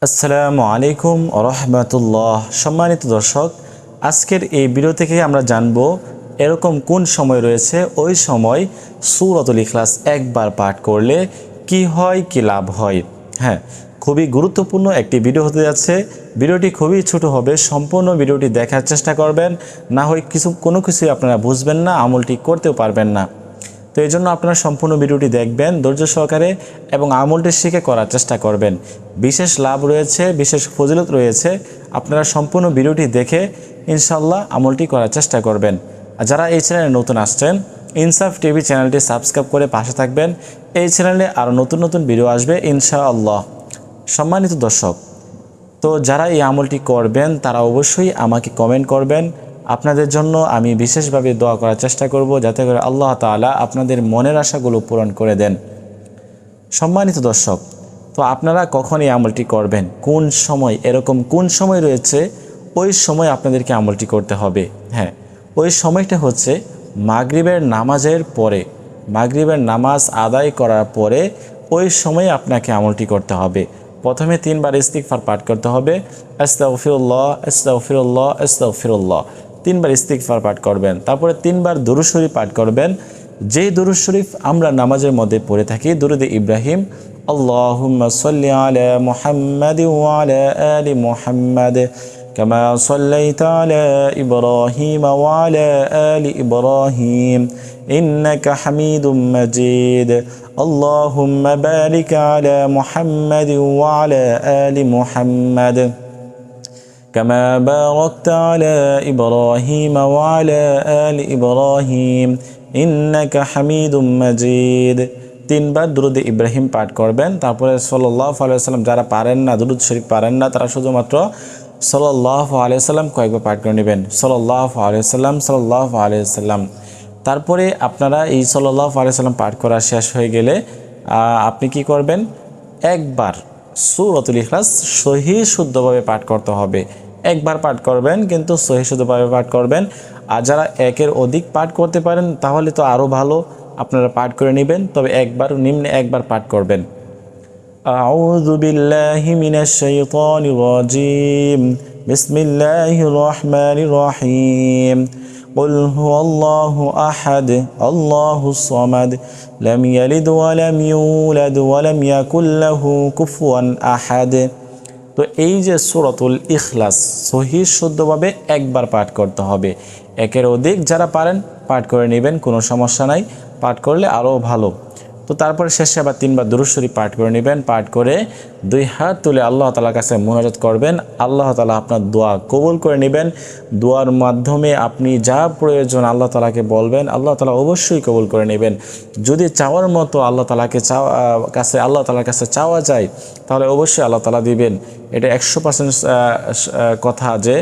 আসসালামু আলাইকুম রহমতুল্লাহ। সম্মানিত দর্শক, আজকের এই ভিডিও থেকে আমরা জানব এরকম কোন সময় রয়েছে ওই সময় সূরাতুল ইখলাস একবার পাঠ করলে কি হয়, কি লাভ হয়। হ্যাঁ, খুবই গুরুত্বপূর্ণ একটি ভিডিও হতে যাচ্ছে। ভিডিওটি খুবই ছোট হবে, সম্পূর্ণ ভিডিওটি দেখার চেষ্টা করবেন, না হয় কোনো কিছুই আপনারা বুঝবেন না, আমলটি করতেও পারবেন না। তো এই জন্য আপনারা সম্পূর্ণ ভিডিওটি দেখবেন ধৈর্য সহকারে এবং আমলটি শিখে করার চেষ্টা করবেন। বিশেষ লাভ রয়েছে, বিশেষ ফজিলত রয়েছে। আপনারা সম্পূর্ণ ভিডিওটি দেখে ইনশাআল্লাহ আমলটি করার চেষ্টা করবেন। আর যারা এই চ্যানেলে নতুন আসছেন, ইনসাফ টিভি চ্যানেলটি সাবস্ক্রাইব করে পাশে থাকবেন। এই চ্যানেলে আরও নতুন নতুন ভিডিও আসবে ইনশাআল্লাহ। সম্মানিত দর্শক, তো যারা এই আমলটি করবেন তারা অবশ্যই আমাকে কমেন্ট করবেন। আপনাদের জন্য আমি বিশেষভাবে দোয়া করার চেষ্টা করব, যাতে করে আল্লাহ তাআলা আপনাদের মনের আশাগুলো পূরণ করে দেন। সম্মানিত দর্শক, তো আপনারা কখন এই আমলটি করবেন, কোন সময়, এরকম কোন সময় রয়েছে ওই সময় আপনাদেরকে আমলটি করতে হবে। হ্যাঁ, ওই সময়টা হচ্ছে মাগরিবের নামাজের পরে। মাগরিবের নামাজ আদায় করার পরে ওই সময় আপনাকে আমলটি করতে হবে। প্রথমে 3 বার ইস্তিগফার পাঠ করতে হবে। আস্তাগফিরুল্লাহ আস্তাগফিরুল্লাহ আস্তাগফিরুল্লাহ 3 বার ইস্তিগফার পাঠ করবেন। তারপরে 3 বার দুরূদ শরীফ পাঠ করবেন। যেই দুরূদ শরীফ আমরা নামাজের মধ্যে পড়ে থাকি, দুরূদে ইব্রাহিম, আল্লাহুম্মা সাল্লি আলা মুহাম্মাদ ওয়া আলা আলি মুহাম্মাদ কামা সাল্লাইতা আলা ইব্রাহিম ওয়া আলা আলি ইব্রাহিম ইন্নাকা হামিদুম মাজিদ আল্লাহুম্মা বারিক আলা মুহাম্মাদ ওয়া আলা আলি মুহাম্মাদ كما باركت على إبراهيم وعلى آل إبراهيم إنك حميد مجيد 3 বার দুরূদ ইব্রাহিম পাঠ করবেন। তারপরে সাল্লাল্লাহু আলাইহি ওয়াসাল্লাম, যারা পারেন না, দুরূদ শরীফ পারেন না, তারা শুধুমাত্র সাল্লাল্লাহু আলাইহি ওয়াসাল্লাম কয়েকবার পাঠ করে নেবেন। সাল্লাল্লাহু আলাইহি ওয়াসাল্লাম, সাল্লাল্লাহু আলাইহি ওয়াসাল্লাম। তারপরে আপনারা এই সাল্লাল্লাহু আলাইহি ওয়াসাল্লাম পাঠ করা শেষ হয়ে গেলে আপনি কি করবেন, একবার সূরাতুল ইখলাস সহিহ শুদ্ধভাবে পাঠ করতে হবে। একবার পাঠ করবেন, কিন্তু সহিহ শুদ্ধভাবে পাঠ করবেন। আর যারা একের অধিক পাঠ করতে পারেন তাহলে তো আরও ভালো, আপনারা পাঠ করে নেবেন, তবে নিম্নে একবার পাঠ করবেন। আউযু বিল্লাহি মিনাশ শাইতানির রাজিম বিসমিল্লাহির রহমানির রহিম قل هو الله أحد الله الصمد لم يلد ولم يولد ولم يكن له كفوا أحد। তো এই যে সূরাতুল ইখলাস সহিহ শুদ্ধভাবে একবার পাঠ করতে হবে। একের অধিক যারা পারেন পাঠ করে নেবেন, কোনো সমস্যা নাই, পাঠ করলে আরও ভালো। তো তারপরে শেষে আবার 3 বার দুরূদ শরীফ পাঠ করে নেবেন। পাঠ করে 2 হাত তুলে আল্লাহ তাআলার কাছে মুনাজাত করবেন। আল্লাহ তাআলা আপনার দোয়া কবুল করে নেবেন। দোয়ার মাধ্যমে আপনি যা প্রয়োজন আল্লাহ তাআলাকে বলবেন, আল্লাহ তাআলা অবশ্যই কবুল করে নেবেন। যদি চাওয়ার মতো আল্লাহ তাআলার কাছে চাওয়া যায়, তাহলে অবশ্যই আল্লাহ তাআলা দিবেন। এটা 100% কথা যে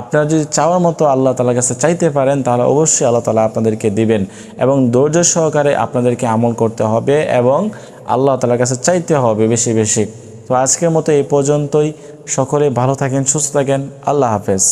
আপনারা যদি চাওয়ার মতো আল্লাহ তাআলার কাছে চাইতে পারেন, তাহলে অবশ্যই আল্লাহ তাআলা আপনাদেরকে দিবেন। এবং ধৈর্য সহকারে আপনাদেরকে আমল করতে হবে এবং আল্লাহ তাআলার কাছে চাইতে হবে বেশি বেশি। তো আজকের মতো এই পর্যন্তই। সকলে ভালো থাকেন, সুস্থ থাকেন। আল্লাহ হাফেজ।